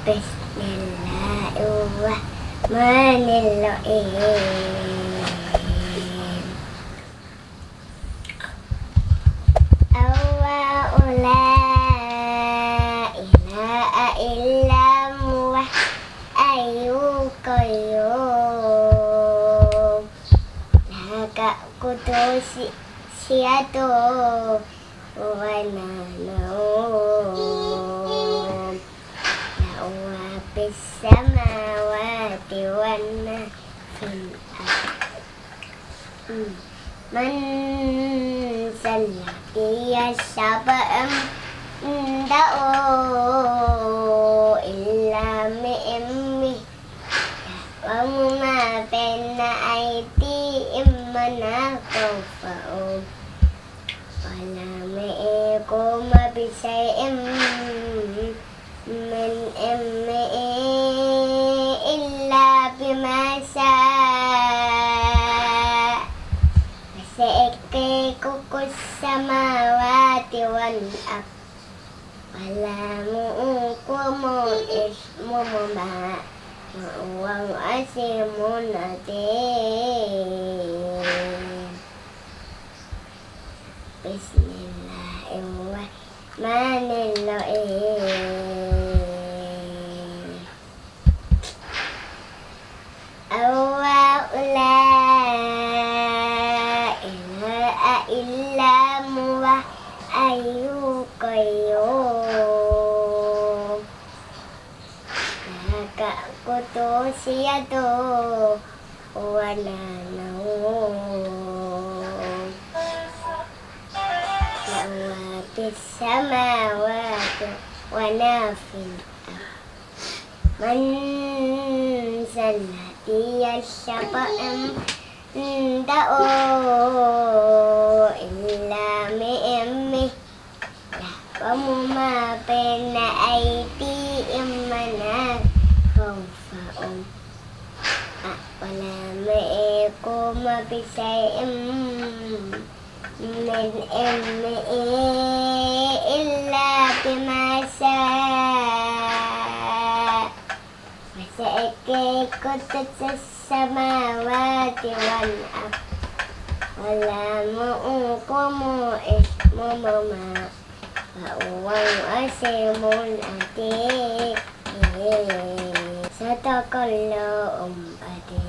بسم الله الرحمن الرحيم. الله لا إله إلا هو الحي القيوم لا تأخذه سنة ولا نوم له ما في السماوات وما في الأرض من ذا الذي يشفع عنده إلا بإذنه يعلم ما بين أيديهم وما خلفهم ولا يحيطون بشيء من علمه إلا بما شاء وسع كرسيه السماوات والأرض ولا يؤوده حفظهما وهو العلي العظيم. بسم الله الرحمن الرحيم. الله لا إله إلا هو الحي القيوم لا تأخذه سنة ولا نوم له ما في السماوات وما في الأرض من ذا الذي يشفع عنده إلا بإذنه يعلم ما بين أيديهم وما خلفهم ولا يحيطون بشيء من علمه إلا بما شاء وسع كرسيه السماوات والأرض ولا يؤوده حفظهما وهو العلي العظيم. صدق الله العظيم.